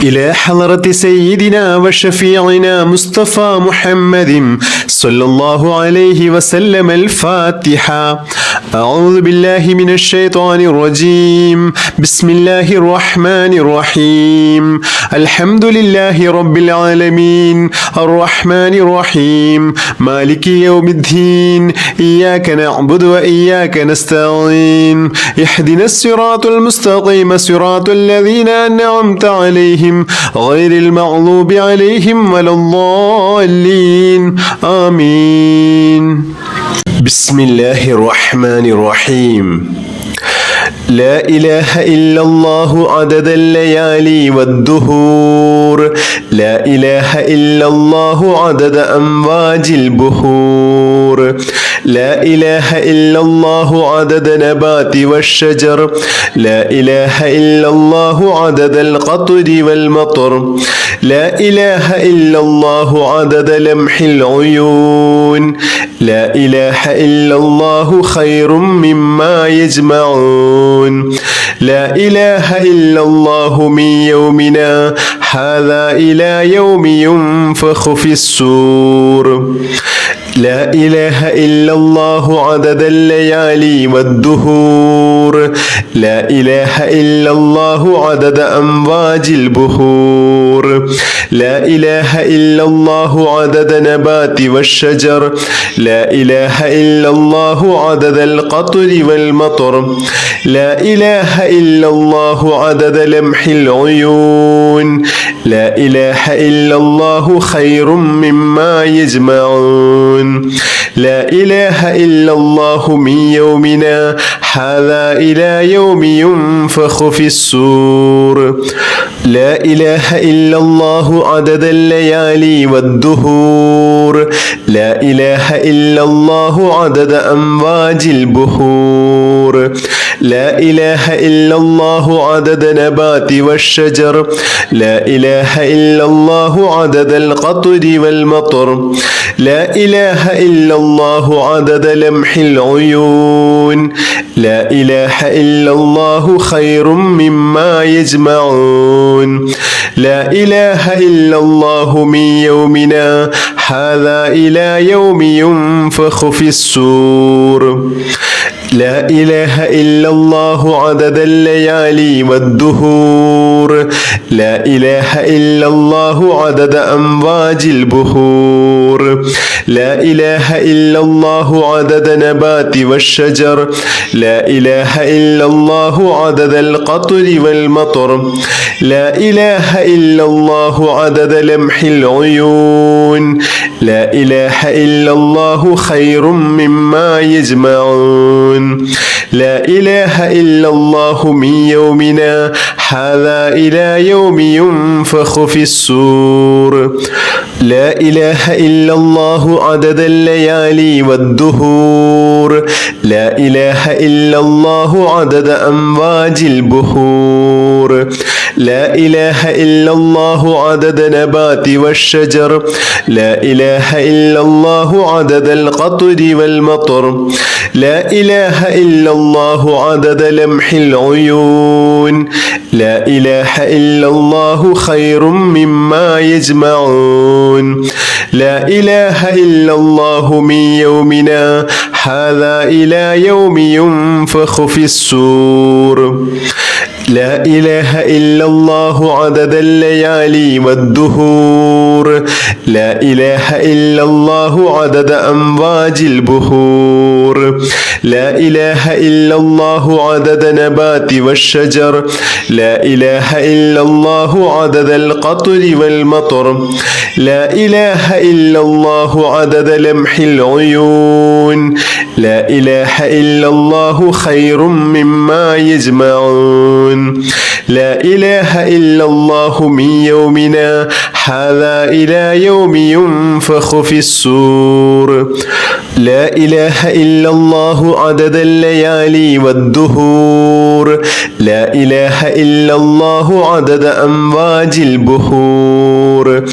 إلى حضرة سيدنا وشفيعنا مصطفى محمد صلى الله عليه وسلم الفاتحة. أعوذ بالله من الشيطان الرجيم. بسم الله الرحمن الرحيم. الحمد لله رب العالمين الرحمن الرحيم مالك يوم الدين إياك نعبد وإياك نستعين اهدنا الصراط المستقيم صراط الذين أنعمت عليهم غير المغضوب عليهم ولا الضالين آمين. بسم الله الرحمن الرحيم. لا إله إلا الله عدد الليالي والدهور. لا إله إلا الله عدد أمواج البحور. لا إله إلا الله عدد نبات والشجر. لا إله إلا الله عدد القطر والمطر. لا إله إلا الله عدد لمح العيون. لا إله إلا الله خير مما يجمعون. لا إله إلا الله من يومنا هذا إلى يوم ينفخ في الصور. لا إله إلا الله عدد الليالي والدهور. لا إله إلا الله عدد أمواج البحور. لا إله إلا الله عدد نبات والشجر. لا إله إلا الله عدد القطر والمطر. لا إله إلا الله عدد لمح العيون. لا إله إلا الله خير مما يجمعون. لا إله إلا الله من يومنا هذا إلى يوم ينفخ في الصور. لا إله إلا الله عدد الليالي والدهور. لا إله إلا الله عدد أمواج البحور. لا إله إلا الله عدد نبات والشجر. لا إله إلا الله عدد القطر والمطر. لا إله إلا الله عدد لمح العيون. لا إله إلا الله خير مما يجمعون. لا إله إلا الله من يومنا هذا إلى يوم ينفخ في الصور. لا إله إلا الله عدد الليالي والدهور. لا إله إلا الله عدد أمواج البحور. لا إله إلا الله عدد نبات والشجر. لا إله إلا الله عدد القطر والمطر. لا إله إلا الله عدد لمح العيون. لا إله إلا الله خير مما يجمعون. لا إله إلا الله من يومنا هذا إلى يوم ينفخ في الصور. لا إله إلا الله عدد الليالي والدهور. لا إله إلا الله عدد أمواج البحور. لا إله إلا الله عدد نبات والشجر. لا إله إلا الله عدد القطر والمطر. لا إله إلا الله عدد لمح العيون. لا إله إلا الله خير مما يجمعون. لا إله إلا الله من يومنا هذا إلى يوم ينفخ في الصور. لا إله إلا الله عدد الليالي والدهور. لا إله إلا الله عدد أمواج البحور. لا إله إلا الله عدد نبات والشجر. لا إله إلا الله عدد القطر والمطر. لا إله إلا الله عدد لمح العيون. لا إله إلا الله خير مما يجمعون. لا إله إلا الله من يومنا هذا إلى يوم ينفخ في الصور. لا إله إلا الله عدد الليالي والدهور. لا إله إلا الله عدد أمواج البحور.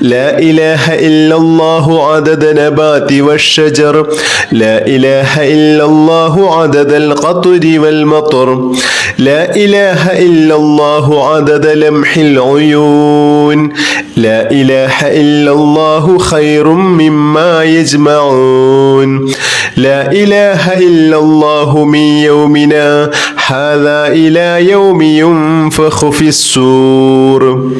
لا إله إلا الله عدد نبات والشجر لا إله إلا الله عدد القطر والمطر لا إله إلا الله عدد لمح العيون لا إله إلا الله خير مما يجمعون لا إله إلا الله من يومنا هذا إلى يوم ينفخ في الصور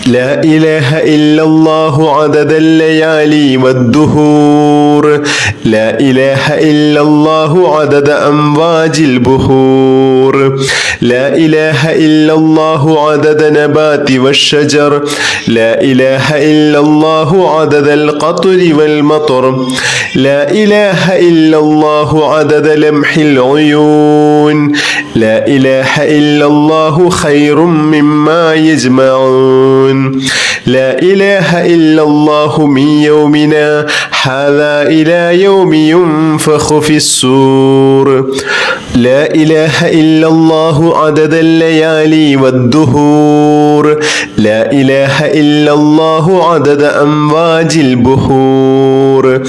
لا إله إلا الله عدد الليالي والدهور لا إله إلا الله عدد أمواج البحور لا إله إلا الله عدد نبات والشجر لا إله إلا الله عدد القطر والمطر لا إله إلا الله عدد لمح العيون لا إله إلا الله خير مما يجمعون لا إله إلا الله من يومنا هذا إلى يوم ينفخ في الصور لا إله إلا الله عدد الليالي والدهور لا إله إلا الله عدد أمواج البحور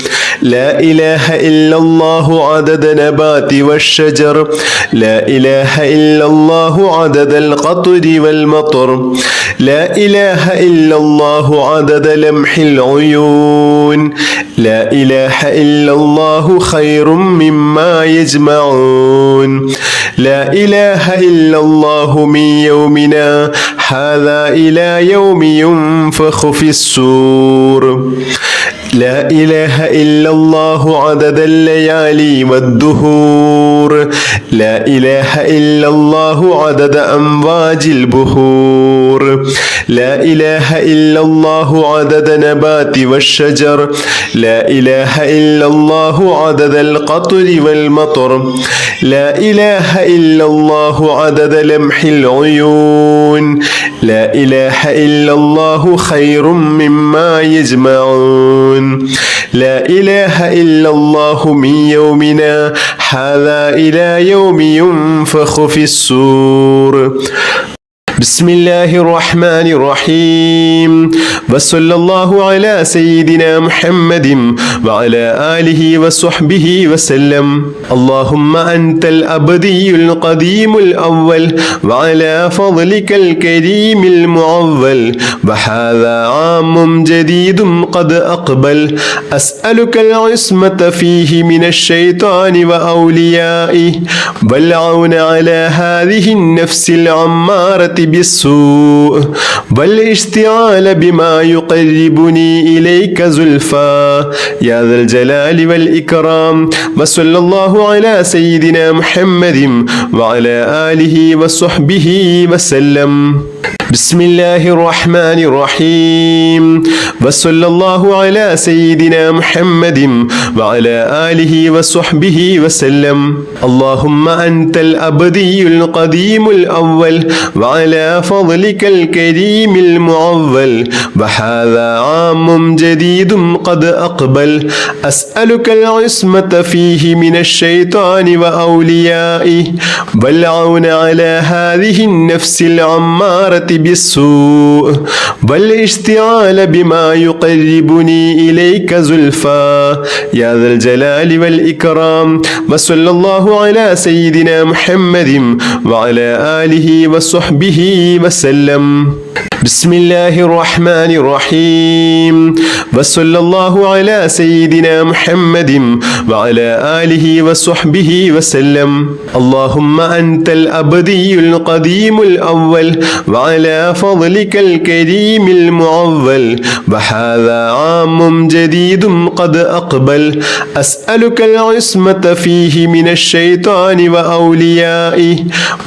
لا إله إلا الله عدد نبات والشجر لا إله إلا الله عدد القطر والمطر لا إله إلا الله عدد لمح العيون لا إله إلا الله خير مما يجمعون لا إله إلا الله من يومنا هذا إلى يوم ينفخ في الصور لا إله إلا الله عدد الليالي والدهور لا إله إلا الله عدد أمواج البحور لا إله إلا الله عدد نبات والشجر لا إله إلا الله عدد القطر والمطر لا إله إلا الله عدد لمح العيون لا إله إلا الله خير مما يجمعون لا إله إلا الله من يومنا هذا إلى يوم ينفخ في الصور بسم الله الرحمن الرحيم وصلى الله على سيدنا محمد وعلى آله وصحبه وسلم اللهم أنت الأبدي القديم الأول وعلى فضلك الكريم المعول وهذا عام جديد قد أقبل أسألك العصمة فيه من الشيطان وأوليائه والعون على هذه النفس العمارة بالسوء والاشتغال بما يقربني إليك زلفى يا ذا الجلال والإكرام وصلى الله على سيدنا محمد وعلى آله وصحبه وسلم بسم الله الرحمن الرحيم وصلى الله على سيدنا محمد وعلى آله وصحبه وسلم اللهم أنت الأبدي القديم الأول وعلى فضلك الكريم المعول وهذا عام جديد قد أقبل أسألك العصمة فيه من الشيطان وأوليائه والعون على هذه النفس العمارة بالسوء والاشتغال بما يقربني إليك زلفى يا ذا الجلال والإكرام وصلى الله على سيدنا محمد وعلى آله وصحبه وسلم بسم الله الرحمن الرحيم وصلى الله على سيدنا محمد وعلى آله وصحبه وسلم اللهم أنت الأبدي القديم الأول وعلى فضلك الكريم المعول وهذا عام جديد قد أقبل أسألك العصمة فيه من الشيطان وأوليائه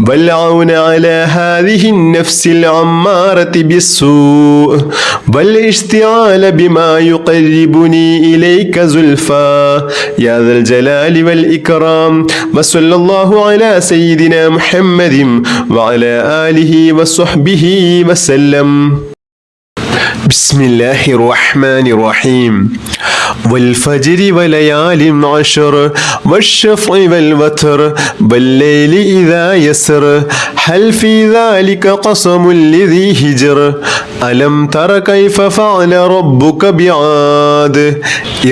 والعون على هذه النفس العمارة بالسوء والاشتغال بما يقربني إليك زلفى يا ذا الجلال والإكرام وصلى الله على سيدنا محمد وعلى آله وصحبه وسلم بسم الله الرحمن الرحيم والفجر وليال عشر والشفع والوتر والليل إذا يسر هل في ذلك قسم لذي هجر ألم تر كيف فعل ربك بعاد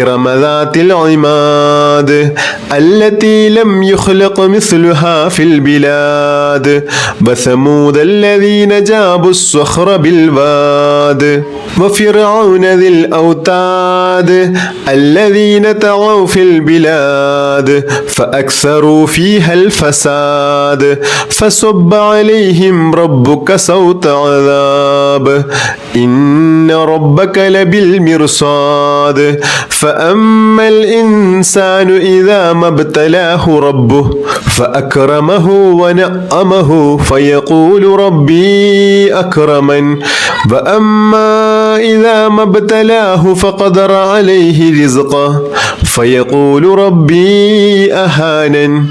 إرم ذات العماد التي لم يخلق مثلها في البلاد وثمود الذين جابوا الصخر بالواد وفرعون ذي الأوتاد الذين طغوا في البلاد فأكثروا فيها الفساد فصب عليهم ربك صوت عذاب إن ربك لبالمرصاد فأما الإنسان إذا ما ابتلاه ربه فأكرمه ونعمه فيقول ربي أكرمن وأما إذا ما ابتلاه فقدر عليه رزقه فيقول ربي أهانن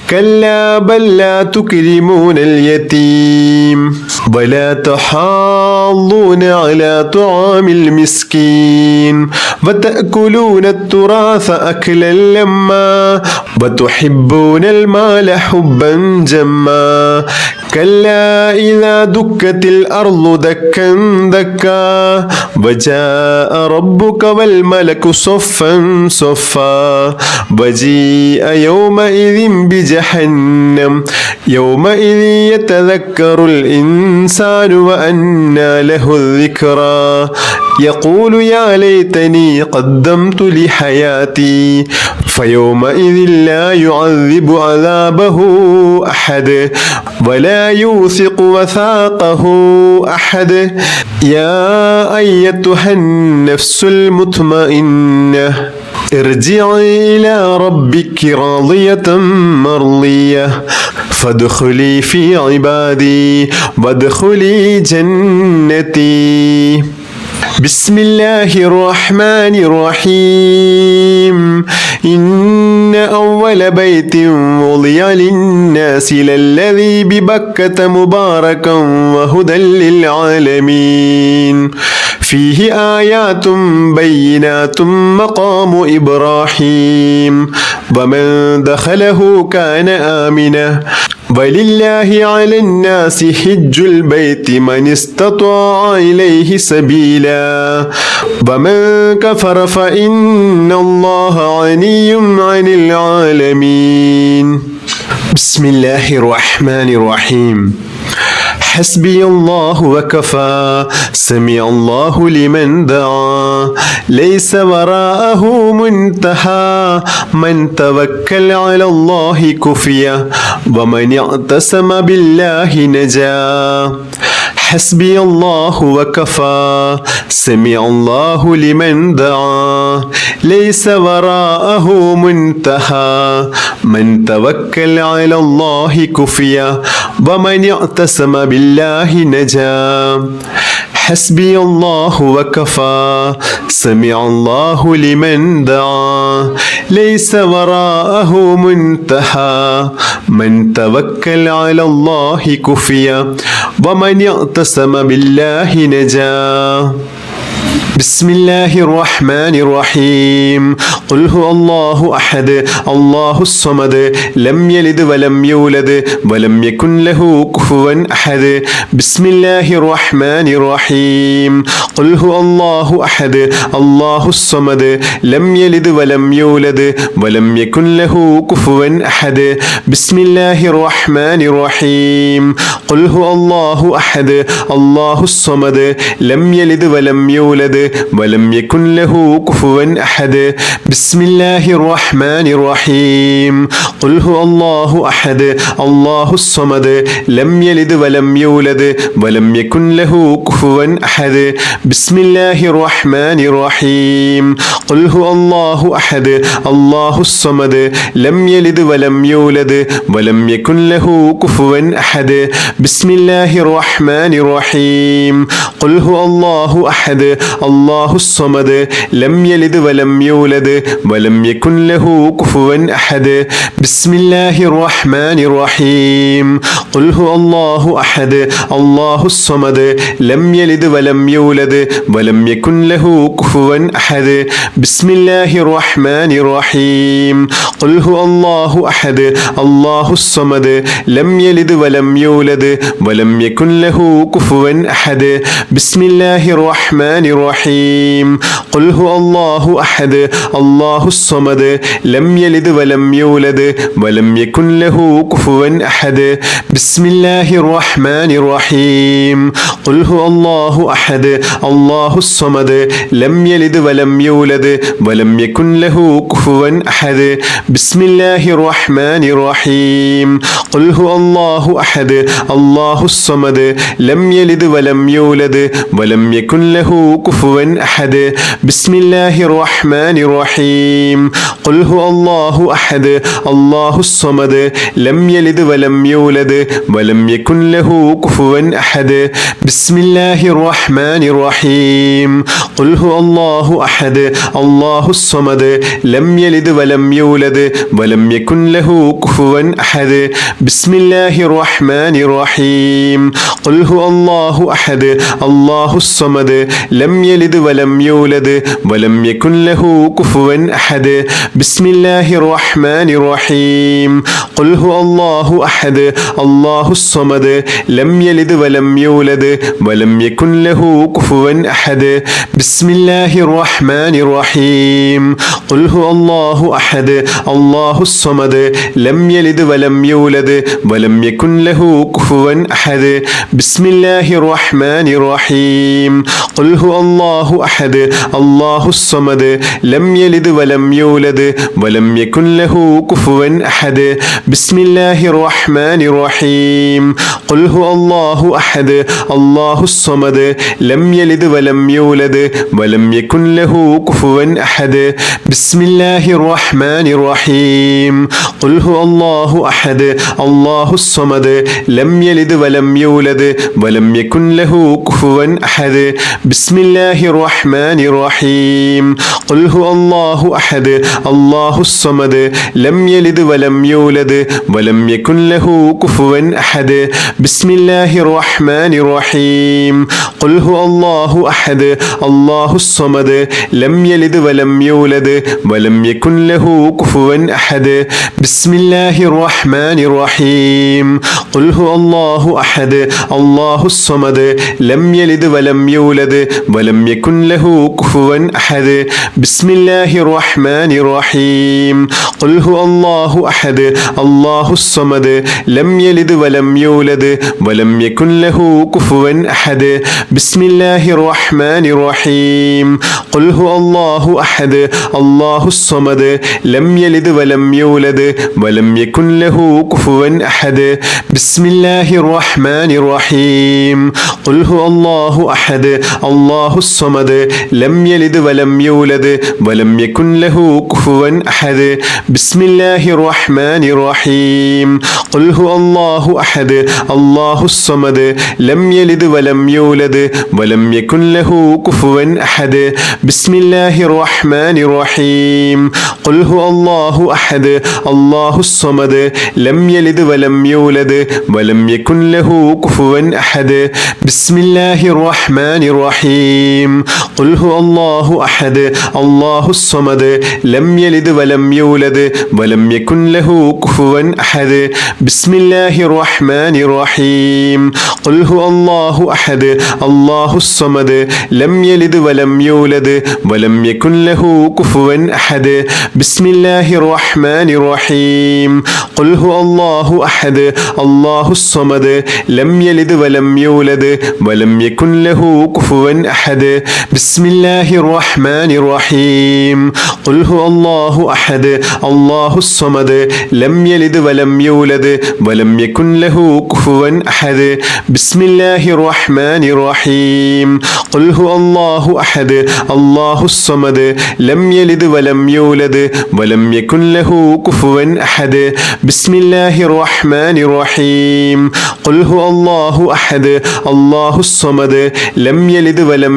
كلا بل لا تكرمون اليتيم ولا تحاضون على طعام المسكين وتأكلون التراث أكلا لما وتحبون المال حبا جما كلا إذا دكت الأرض دكا دكا وجاء ربك والملك صفا صفا وجيء يومئذ بجهنم يومئذ يتذكر الإنسان وأنى له الذكرى يقول يا ليتني قدمت لحياتي فيومئذ لا يعذب عذابه أحد ولا يوثق وثاقه أحد يا أيتها النفس المطمئنة ارجعي إلى ربك راضية مرضية فادخلي في عبادي وادخلي جنتي بسم الله الرحمن الرحيم إن أول بيت وضع للناس للذي ببكة مباركا وهدى للعالمين فيه آيات بينات مقام إبراهيم ومن دخله كان آمنا ولله على الناس حج البيت من استطاع إليه سبيلا ومن كفر فإن الله غني عن العالمين بسم الله الرحمن الرحيم حسبي الله وكفى سمع الله لمن دعا ليس وراءه منتهى من توكل على الله كفيا ومن اعتصم بالله نجا حسبي الله وكفى سمع الله لمن دعا ليس وراءه منتهى من توكل على الله كفيا ومن اعتصم بالله نجا حسبي الله وكفى سمع الله لمن دعا ليس وراءه منتهى من توكل على الله كفيا ومن اعتصم بالله نجا بسم الله الرحمن الرحيم قل هو الله أحد الله الصمد لم يلد ولم يولد ولم يكن له كفوا أحد بسم الله الرحمن الرحيم قل هو الله أحد الله الصمد لم يلد ولم يولد ولم يكن له كفوا أحد بسم الله الرحمن الرحيم قل هو الله أحد الله الصمد لم يلد ولم يولد ولم يكن له كفوا أحد بسم الله الرحمن الرحيم قل هو الله أحد الله الصمد لم يلد ولم يولد ولم يكن له كفوا أحد بسم الله الرحمن الرحيم قل هو الله أحد الله الصمد لم يلد ولم يولد ولم يكن له كفوا أحد بسم الله الرحمن الرحيم قل هو الله أحد الله الصمد لم يلد ولم يولد ولم يكن له كفوا أحد بسم الله الرحمن الرحيم قل هو الله أحد الله الصمد لم يلد ولم يولد ولم يكن له كفوا أحد بسم الله الرحمن الرحيم قل هو الله أحد الله الصمد لم يلد ولم يولد ولم يكن له كفوا أحد بسم الله الرحمن الرحيم قل هو الله أحد الله الصمد لم يلد ولم يولد ولم يكن له كفوا أحد بسم الله الرحمن الرحيم قل هو الله أحد الله الصمد لم يلد ولم يولد ولم يكن له كفوا أحد بسم الله الرحمن الرحيم قل هو الله أحد الله الصمد لم يلد ولم يولد ولم يكن له كفوا أحد بسم الله الرحمن الرحيم قل هو الله أحد الله الصمد لم يلد ولم يولد ولم يكن له كفوا أحد بسم الله الرحمن الرحيم قل هو الله أحد الله الصمد لم يلد ولم يولد ولم يكن له كفوا أحد بسم الله الرحمن الرحيم قل هو الله أحد الله الصمد لم يلد ولم يولد ولم يكن له كفوا أحد بسم الله الرحمن الرحيم قل هو الله أحد الله الصمد لم يلد ولم يولد ولم يكن له كفوا أحد بسم الله الرحمن الرحيم قل هو الله أحد الله الصمد لم يلد ولم يولد ولم يكن له كفوا أحد بسم الله الرحمن الرحيم قل هو الله أحد الله الصمد لم يلد ولم يولد ولم يكن له كفوا أحد بسم الله الرحمن الرحيم قل هو الله أحد الله الصمد لم يلد ولم يولد ولم يكن له كفوا أحد بسم الله الرحمن الرحيم قل هو الله أحد الله الصمد لم يلد ولم يولد ولم يكن له كفوا أحد بسم الله الرحمن الرحيم قل هو الله أحد الله الصمد لم يلد ولم يولد ولم يكن له كفوا أحد بسم الله الرحمن الرحيم قل هو الله أحد الله الصمد لم يلد ولم يولد ولم يكن له كفوا أحد بسم الله الرحمن الرحيم قل هو الله أحد الله الصمد لم يلد ولم يولد ولم يكن له كفوا أحد بسم الله الرحمن الرحيم قل هو الله أحد الله الصمد لم يلد ولم يولد ولم يكن له كفوا أحد بسم الله الرحمن الرحيم قل هو الله أحد الله الصمد لم يلد ولم يولد ولم يكن له كفوا أحد بسم الله الرحمن الرحيم قل هو الله أحد الله الصمد لم يلد ولم يولد ولم يكن له كفوا أحد بسم الله الرحمن الرحيم قل هو الله أحد الله الصمد لم يلد ولم يولد ولم يكن له كفوا أحد بسم الله الرحمن الرحيم قل هو الله أحد الله الصمد لم يلد ولم يولد ولم يكن له كفوا أحد بسم الله الرحمن الرحيم قل هو الله أحد الله الصمد لم يلد ولم يولد ولم يكن له كفوا أحد بسم الله الرحمن الرحيم قل هو الله أحد الله الصمد لم يلد ولم يولد ولم يكن له كفوا أحد بسم الله الرحمن الرحيم قل هو الله أحد الله الصمد لم يلد ولم يولد ولم يكن له كفوا أحد بسم الله الرحمن الرحيم قل هو الله أحد الله الصمد لم يلد ولم يولد ولم يكن له كفوا أحد بسم الله الرحمن الرحيم قل هو الله أحد الله الصمد لم يلد ولم يولد ولم يكن له كفوا أحد بسم الله الرحمن الرحيم قل هو الله أحد الله الصمد لم يلد ولم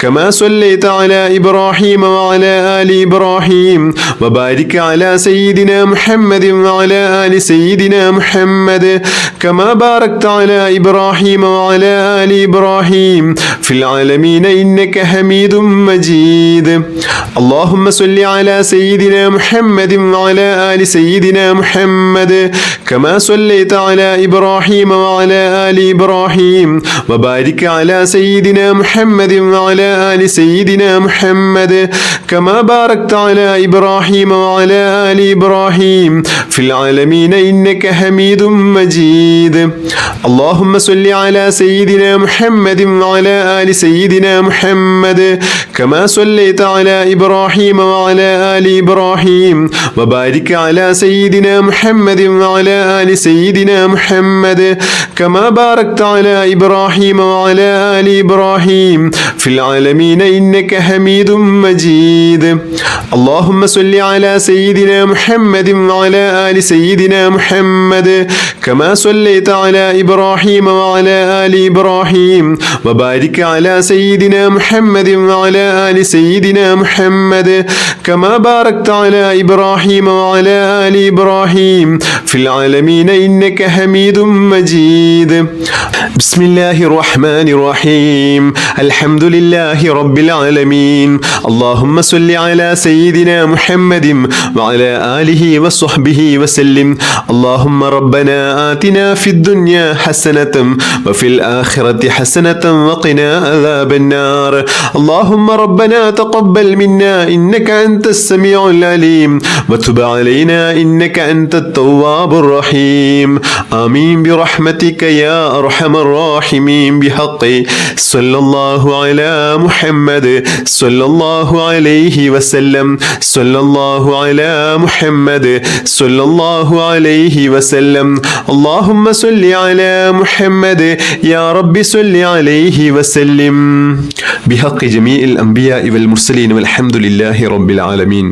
كما صليت على إبراهيم وعلى آل إبراهيم وبارك على سيدنا محمد وعلى آل سيدنا محمد كما باركت على إبراهيم وعلى آل إبراهيم في العالمين إنك حميد مجيد اللهم صل على سيدنا محمد وعلى آل سيدنا محمد كما صليت على إبراهيم وعلى آل إبراهيم وبارك على سيدنا محمد وعلى آل سيدنا محمد كما باركت على إبراهيم وعلى آل إبراهيم في العالمين إنك حميد مجيد اللهم صل على سيدنا محمد وعلى آل سيدنا محمد كما صليت على إبراهيم وعلى آل إبراهيم وبارك على سيدنا محمد وعلى آل سيدنا محمد كما باركت على إبراهيم وعلى آل إبراهيم في العالمين إنك حميد مجيد اللهم صل على سيدنا محمد وعلى آل سيدنا محمد كما صليت على إبراهيم وعلى آل إبراهيم وبارك على سيدنا محمد وعلى آل سيدنا محمد كما باركت على إبراهيم وعلى آل إبراهيم في العالمين إنك حميد مجيد بسم الله الرحمن الرحيم الحمد لله رب العالمين اللهم صل على سيدنا محمد وعلى آله وصحبه وسلم اللهم ربنا آتنا في الدنيا حسنة وفي الآخرة حسنة وقنا عذاب النار اللهم ربنا تقبل منا إنك أنت السميع العليم وتب علينا إنك أنت التواب الرحيم آمين برحمتك يا أرحم الراحمين بحق صلى الله على محمد صلى الله عليه وسلم صلى الله على محمد صلى الله عليه وسلم اللهم صل على محمد يا رب صل عليه وسلم بحق جميع الأنبياء والمرسلين والحمد لله رب العالمين